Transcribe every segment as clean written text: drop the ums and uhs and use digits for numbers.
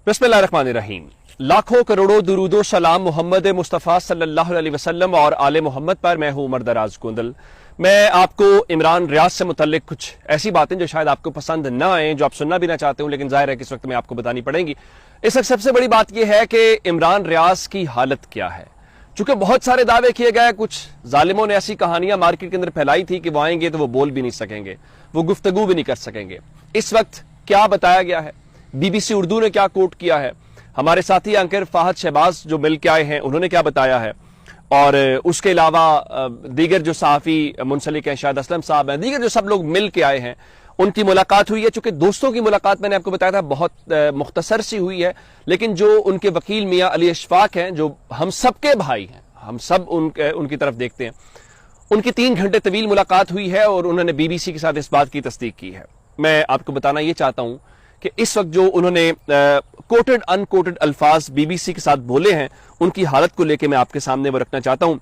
बिस्मिल्लाहिर्रहमानिर्रहीम। लाखों करोड़ों दुरूदो सलाम मोहम्मद मुस्तफ़ा सल्लल्लाहु अलैहि वसल्लम और आले मोहम्मद पर। मैं हूं उमर दराज कुंदल। मैं आपको इमरान रियाज से मुतल्लिक कुछ ऐसी बातें जो शायद आपको पसंद ना आए, जो आप सुनना भी ना चाहते हो, लेकिन जाहिर है कि इस वक्त में आपको बतानी पड़ेंगी। इस वक्त सबसे बड़ी बात यह है कि इमरान रियाज की हालत क्या है। चूंकि बहुत सारे दावे किए गए, कुछ जालिमों ने ऐसी कहानियां मार्केट के अंदर फैलाई थी कि वो आएंगे तो वो बोल भी नहीं सकेंगे, वो गुफ्तगू भी नहीं कर सकेंगे। इस वक्त क्या बताया गया है, बीबीसी उर्दू ने क्या कोट किया है, हमारे साथी एंकर फाहद शहबाज जो मिल के आए हैं उन्होंने क्या बताया है, और उसके अलावा दीगर जो सहाफी मुंसलिक हैं, शायद असलम साहब हैं, दीगर जो सब लोग मिल के आए हैं, उनकी मुलाकात हुई है। चूंकि दोस्तों की मुलाकात मैंने आपको बताया था बहुत मुख्तसर सी हुई है, लेकिन जो उनके वकील मियां अली अशफाक हैं, जो हम सबके भाई हैं, हम सब उनकी तरफ देखते हैं, उनकी 3 घंटे तवील मुलाकात हुई है और उन्होंने बीबीसी के साथ इस बात की तस्दीक की है। मैं आपको बताना यह चाहता हूं कि इस वक्त जो उन्होंने कोटेड अनकोटेड अल्फाज बीबीसी के साथ बोले हैं, उनकी हालत को लेकर मैं आपके सामने वो रखना चाहता हूं।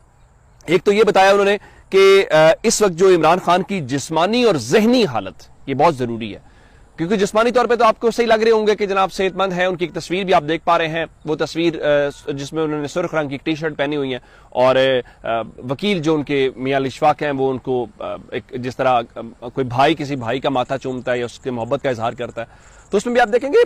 एक तो ये बताया उन्होंने कि इस वक्त जो इमरान खान की जिस्मानी और जहनी हालत, ये बहुत जरूरी है, क्योंकि जिस्मानी तौर पे तो आपको सही लग रहे होंगे कि जनाब सेहतमंद है। उनकी एक तस्वीर भी आप देख पा रहे हैं, वो तस्वीर जिसमें उन्होंने सुर्ख रंग की टी शर्ट पहनी हुई है, और वकील जो उनके मियां अली अशफाक हैं वो उनको एक जिस तरह कोई भाई किसी भाई का माथा चूमता है या उसके मोहब्बत का इजहार करता है, तो उसमें भी आप देखेंगे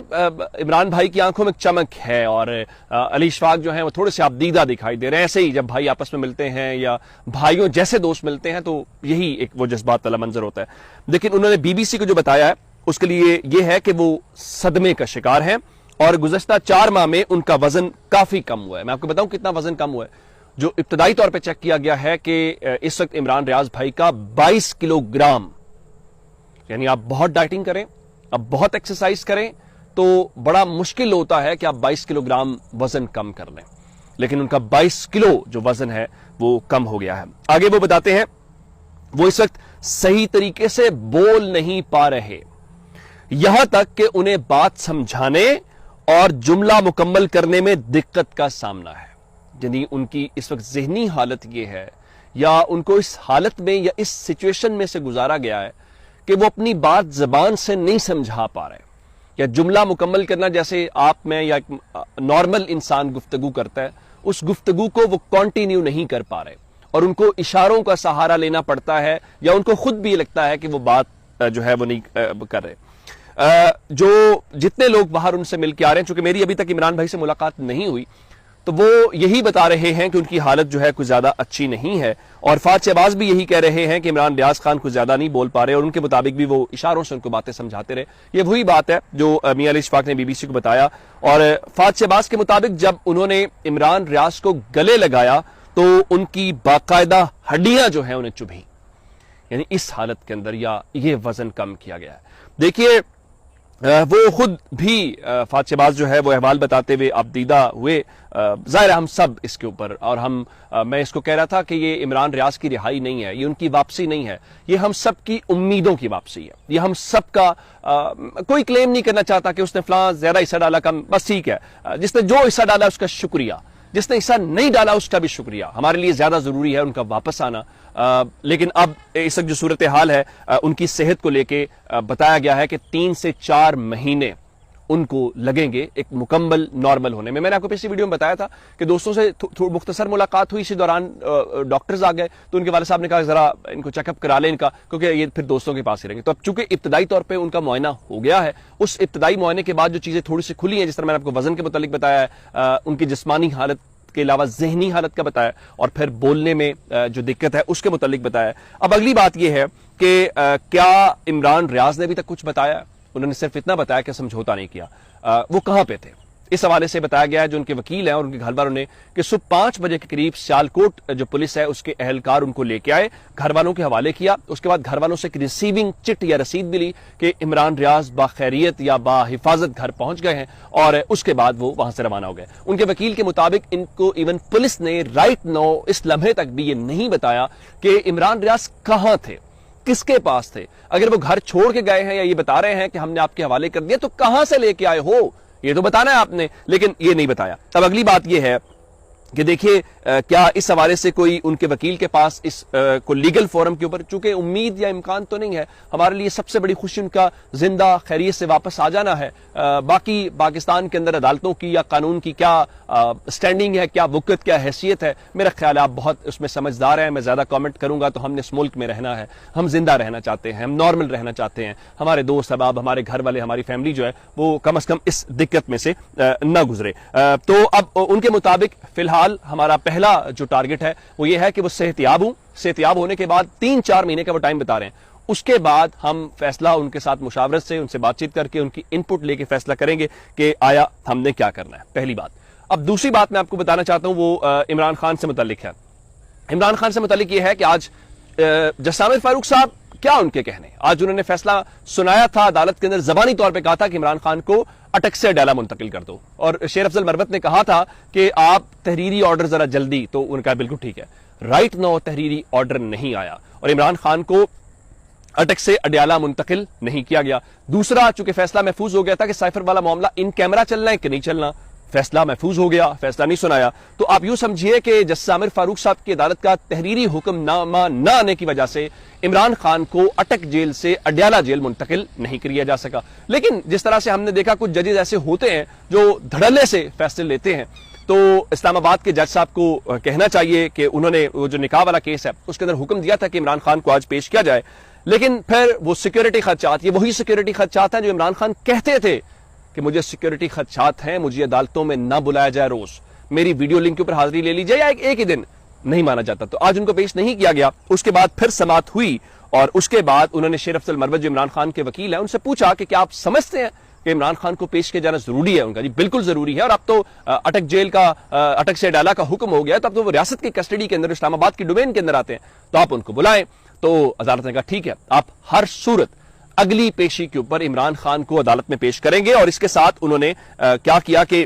इमरान भाई की आंखों में चमक है, और अली अशफाक जो है वो थोड़े से आपदीदा दिखाई दे रहे हैं। ऐसे ही जब भाई आपस में मिलते हैं या भाइयों जैसे दोस्त मिलते हैं, तो यही एक वो जज्बात वाला मंजर होता है। लेकिन उन्होंने बीबीसी को जो बताया है उसके लिए यह है कि वो सदमे का शिकार हैं और गुज़श्ता 4 माह में उनका वजन काफी कम हुआ है। मैं आपको बताऊं कितना वजन कम हुआ है। जो इब्तदाई तौर पर चेक किया गया है कि इस वक्त इमरान रियाज भाई का 22 किलोग्राम, यानी आप बहुत डाइटिंग करें, अब बहुत एक्सरसाइज करें तो बड़ा मुश्किल होता है कि आप 22 किलोग्राम वजन कम कर लें, लेकिन उनका 22 किलो जो वजन है वो कम हो गया है। आगे वो बताते हैं वो इस वक्त सही तरीके से बोल नहीं पा रहे, यहां तक कि उन्हें बात समझाने और जुमला मुकम्मल करने में दिक्कत का सामना है। यानी उनकी इस वक्त जहनी हालत यह है, या उनको इस हालत में या इस सिचुएशन में से गुजारा गया है कि वो अपनी बात जबान से नहीं समझा पा रहे, या जुमला मुकम्मल करना जैसे आप में या नॉर्मल इंसान गुफ्तगू करता है, उस गुफ्तगू को वो कंटिन्यू नहीं कर पा रहे और उनको इशारों का सहारा लेना पड़ता है, या उनको खुद भी लगता है कि वो बात जो है वो नहीं कर रहे। जो जितने लोग बाहर उनसे मिल के आ रहे हैं, चूंकि मेरी अभी तक इमरान भाई से मुलाकात नहीं हुई, तो वो यही बता रहे हैं कि उनकी हालत जो है कुछ ज्यादा अच्छी नहीं है, और फाहद शहबाज भी यही कह रहे हैं कि इमरान रियाज खान कुछ ज्यादा नहीं बोल पा रहे, और उनके मुताबिक भी वो इशारों से उनको बातें समझाते रहे। ये वही बात है जो मियां अली अशफाक ने बीबीसी को बताया। और फाहद शहबाज के मुताबिक जब उन्होंने इमरान रियाज को गले लगाया तो उनकी बाकायदा हड्डियां जो है उन्हें चुभी, यानी इस हालत के अंदर या ये वजन कम किया गया है। देखिए वो खुद भी फाहद शहबाज जो है वो अहवाल बताते हुए आपदीदा हुए। जाहिर हम सब इसके ऊपर, और मैं इसको कह रहा था कि ये इमरान रियाज की रिहाई नहीं है, ये उनकी वापसी नहीं है, ये हम सब की उम्मीदों की वापसी है। ये हम सब का कोई क्लेम नहीं करना चाहता कि उसने फलां ज्यादा हिस्सा डाला कम, बस ठीक है, जिसने जो हिस्सा डाला उसका शुक्रिया, जिसने हिस्सा नहीं डाला उसका भी शुक्रिया। हमारे लिए ज्यादा जरूरी है उनका वापस आना। लेकिन अब इस वक्त जो सूरत हाल है उनकी सेहत को लेके बताया गया है कि 3 से 4 महीने उनको लगेंगे एक मुकम्मल नॉर्मल होने में। मैंने आपको पिछली वीडियो में बताया था कि दोस्तों से मुख्तसर मुलाकात हुई, इसी दौरान डॉक्टर्स आ गए, तो उनके वाले साहब ने कहा जरा इनको चेकअप करा लें इनका, क्योंकि ये फिर दोस्तों के पास ही रहेंगे। तो अब चूंकि इब्तदाई तौर पे उनका मुआयना हो गया है, उस इब्तदाई मुआयने के बाद जो चीजें थोड़ी सी खुली हैं, जिस तरह मैंने आपको वजन के मुतालिक बताया है, उनकी जिस्मानी हालत के अलावा जहनी हालत का बताया, और फिर बोलने में जो दिक्कत है उसके मुतालिक बताया। अब अगली बात यह है कि क्या इमरान रियाज ने अभी तक कुछ बताया? उन्होंने सिर्फ इतना बताया कि समझौता नहीं किया। वो कहां पे थे? इस हवाले से बताया गया है जो उनके वकील हैं और उनके घर वालों ने, कि सुबह 5 बजे के करीब सियालकोट जो पुलिस है उसके अहलकार उनको लेके आए, घर वालों के हवाले किया। उसके बाद घर वालों से एक रिसीविंग चिट या रसीद मिली कि इमरान रियाज बाखैरियत या बाहिफाजत घर पहुंच गए हैं, और उसके बाद वो वहां से रवाना हो गए। उनके वकील के मुताबिक इनको इवन पुलिस ने राइट नाउ इस लम्हे तक भी ये नहीं बताया कि इमरान रियाज कहां थे, किसके पास थे। अगर वो घर छोड़ के गए हैं या ये बता रहे हैं कि हमने आपके हवाले कर दिया, तो कहां से लेके आए हो, ये तो बताना है आपने, लेकिन ये नहीं बताया। तब अगली बात ये है कि देखिए क्या इस हवाले से कोई उनके वकील के पास इस को लीगल फोरम के ऊपर, चूंकि उम्मीद या इम्कान तो नहीं है, हमारे लिए सबसे बड़ी खुशी उनका जिंदा खैरियत से वापस आ जाना है। बाकी पाकिस्तान के अंदर अदालतों की या कानून की क्या स्टैंडिंग है, क्या वक़्त, क्या हैसियत है, मेरा ख्याल है आप बहुत उसमें समझदार हैं। मैं ज्यादा कमेंट करूंगा तो हमने इस मुल्क में रहना है, हम जिंदा रहना चाहते हैं, हम नॉर्मल रहना चाहते हैं, हमारे दोस्त अहबाब, हमारे घर वाले, हमारी फैमिली जो है वो कम से कम इस दिक्कत में से न गुजरे। तो अब उनके मुताबिक फिलहाल हमारा पहला जो टारगेट है वो ये है कि वो सेहतियाब होने के बाद 3-4 महीने का वो टाइम बता रहे हैं, उसके बाद हम फैसला उनके साथ मुशावरत से, उनसे बातचीत करके, उनकी इनपुट लेके फैसला करेंगे कि आया हमने क्या करना है, पहली बात। अब दूसरी बात मैं आपको बताना चाहता हूं वो इमरान खान से मुतालिक है। इमरान खान से मुतालिक यह है कि आज जस्टिस आमिर फारूक साहब क्या उनके कहने, आज उन्होंने फैसला सुनाया था अदालत के अंदर, जबानी तौर पर कहा था कि इमरान खान को अटक से अडयाला मुंतकिल कर दो, और शेर अफजल मरवत ने कहा था कि आप तहरीरी ऑर्डर जरा जल्दी, तो उनका बिल्कुल ठीक है, राइट नाउ तहरीरी ऑर्डर नहीं आया और इमरान खान को अटक से अडयाला मुंतकिल नहीं किया गया। दूसरा, चूंकि फैसला महफूज हो गया था कि साइफर वाला मामला इन कैमरा चलना है कि नहीं चलना, फैसला महफूज हो गया, फैसला नहीं सुनाया, तो आप यूं समझिए कि जस्टिस आमिर फारूक साहब की अदालत का तहरीरी हुक्मनामा न आने की वजह से इमरान खान को अटक जेल से अडयाला जेल मुंतकिल नहीं किया जा सका। लेकिन जिस तरह से हमने देखा कुछ जजेस ऐसे होते हैं जो धड़ल्ले से फैसले लेते हैं, तो इस्लामाबाद के जज साहब को कहना चाहिए कि उन्होंने वो जो निकाह वाला केस है उसके अंदर हुक्म दिया था कि इमरान खान को आज पेश किया जाए, लेकिन फिर वो सिक्योरिटी खदशात, ये वही सिक्योरिटी खदशात हैं जो इमरान खान कहते थे कि मुझे सिक्योरिटी खदशात हैं, मुझे अदालतों में ना बुलाया जाए, रोज मेरी वीडियो लिंक के ऊपर हाजिरी ले लीजिए, या एक ही दिन, नहीं माना जाता। तो आज उनको पेश नहीं किया गया। उसके बाद फिर समाअत हुई और उसके बाद उन्होंने शेर अफजल मरवत जो इमरान खान के वकील हैं उनसे पूछा कि क्या आप समझते हैं कि इमरान खान को पेश किया जाना जरूरी है? उनका जी बिल्कुल जरूरी है, और अब तो अटक जेल का, अटक से अडयाला का हुक्म हो गया है, तो अब तो वो रियासत की कस्टडी के अंदर, इस्लामाबाद की डोमेन के अंदर आते हैं, तो आप उनको बुलाएं। तो अदालत ने कहा ठीक है, आप हर सूरत अगली पेशी के ऊपर इमरान खान को अदालत में पेश करेंगे। और इसके साथ उन्होंने क्या किया कि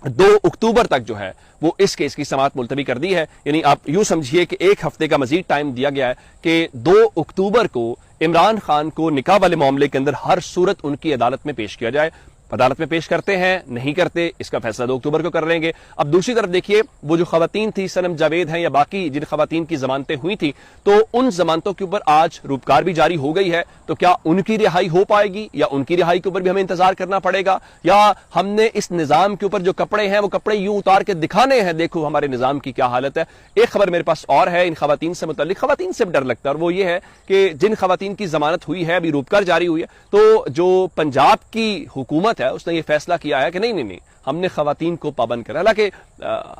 2 अक्टूबर तक जो है वो इस केस की समाअत मुलतवी कर दी है। यानी आप यूं समझिए कि 1 हफ्ते का मजीद टाइम दिया गया है कि 2 अक्टूबर को इमरान खान को निकाह वाले मामले के अंदर हर सूरत उनकी अदालत में पेश किया जाए। अदालत में पेश करते हैं, नहीं करते, इसका फैसला 2 अक्टूबर को कर लेंगे। अब दूसरी तरफ देखिए, वो जो खवातीन थी, सनम जावेद हैं या बाकी जिन खवातीन की जमानतें हुई थी, तो उन जमानतों के ऊपर आज रूपकार भी जारी हो गई है, तो क्या उनकी रिहाई हो पाएगी या उनकी रिहाई के ऊपर भी हमें इंतजार करना पड़ेगा, या हमने इस निजाम के ऊपर जो कपड़े हैं वो कपड़े यूं उतार के दिखाने हैं, देखो हमारे निजाम की क्या हालत है। एक खबर मेरे पास और है इन खवातीन से मुतालिक, खवातीन से भी डर लगता है, और वो ये है कि जिन खवातीन की जमानत हुई है, अभी रूपकार जारी हुई है, तो जो पंजाब की हुकूमत है उसने ये फैसला किया है कि नहीं, हमने खवातीन को पाबंद करा। हालांकि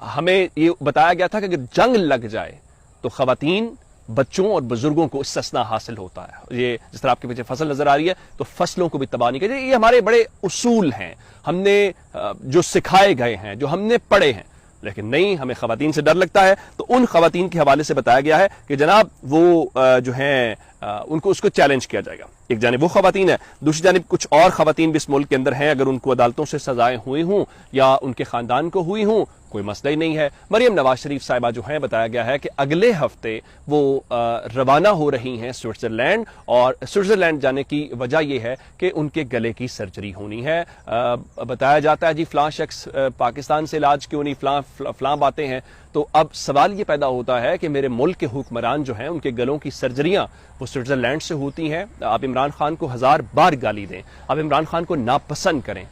हमें ये बताया गया था कि अगर जंग लग जाए तो खवातीन, बच्चों और बुजुर्गों को इस्तिस्ना हासिल होता है। ये जिस तरह आपके पीछे फसल नजर आ रही है, तो फसलों को भी तबाह नहीं करिए। ये हमारे बड़े उसूल हैं, हमने जो सिखाए गए हैं, जो हमने पढ़े हैं, लेकिन नहीं, हमें खवातीन से डर लगता है। तो उन खवातीन के हवाले से बताया गया है कि जनाब वो जो है उनको उसको चैलेंज किया जाएगा। एक जानिब वो खवातीन है, दूसरी जानिब कुछ और खवातीन भी इस मुल्क के अंदर हैं, अगर उनको अदालतों से सजाएं हुई हों या उनके खानदान को हुई हों, कोई मसला ही नहीं है। मरियम नवाज शरीफ साहिबा जो हैं, बताया गया है कि अगले हफ्ते वो रवाना हो रही हैं स्विट्जरलैंड, और स्विट्जरलैंड जाने की वजह यह है कि उनके गले की सर्जरी होनी है। बताया जाता है जी फलां शख्स पाकिस्तान से इलाज क्यों नहीं, फलां बातें हैं। तो अब सवाल ये पैदा होता है कि मेरे मुल्क के हुक्मरान जो हैं, उनके गलों की सर्जरियां वो स्विट्जरलैंड से होती हैं। आप इमरान खान को 1000 बार गाली दें, आप इमरान खान को नापसंद करें।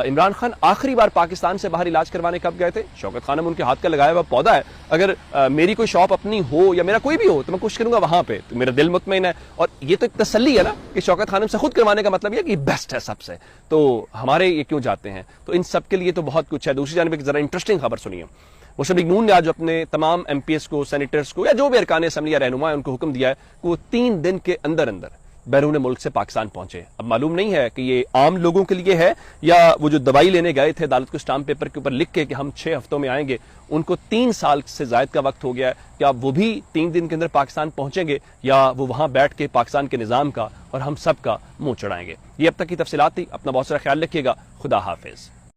इमरान खान आखिरी बार पाकिस्तान से बाहर इलाज करवाने कब गए थे? शौकत खानम उनके हाथ का लगाया हुआ पौधा है। अगर मेरी कोई शॉप अपनी हो या मेरा कोई भी हो तो मैं कोशिश करूंगा वहां पे, तो मेरा दिल मुतमईन है। और ये तो एक तसल्ली है ना कि शौकत खानम से खुद करवाने का मतलब ये कि बेस्ट है सबसे, तो हमारे ये क्यों जाते हैं? तो इन सब के लिए तो बहुत कुछ है। दूसरी जानिब एक जरा इंटरेस्टिंग खबर सुनिए। मुस्लिम लीग नून ने आज अपने तमाम MPs को, सेनेटर्स को, या जो भी अरकान असम्बली या रहनुमा है, उनको हुक्म दिया है कि वो 3 दिन के अंदर अंदर बैरून मुल्क से पाकिस्तान पहुंचे। अब मालूम नहीं है कि ये आम लोगों के लिए है या वो जो दवाई लेने गए थे अदालत को स्टाम्प पेपर के ऊपर लिख के कि हम 6 हफ्तों में आएंगे, उनको 3 साल से ज्यादा का वक्त हो गया है, क्या वो भी 3 दिन के अंदर पाकिस्तान पहुंचेंगे या वो वहां बैठ के पाकिस्तान के निजाम का और हम सब का मुंह चढ़ाएंगे? ये अब तक की तफसीलात थी। अपना बहुत सारा ख्याल रखिएगा। खुदा हाफिज।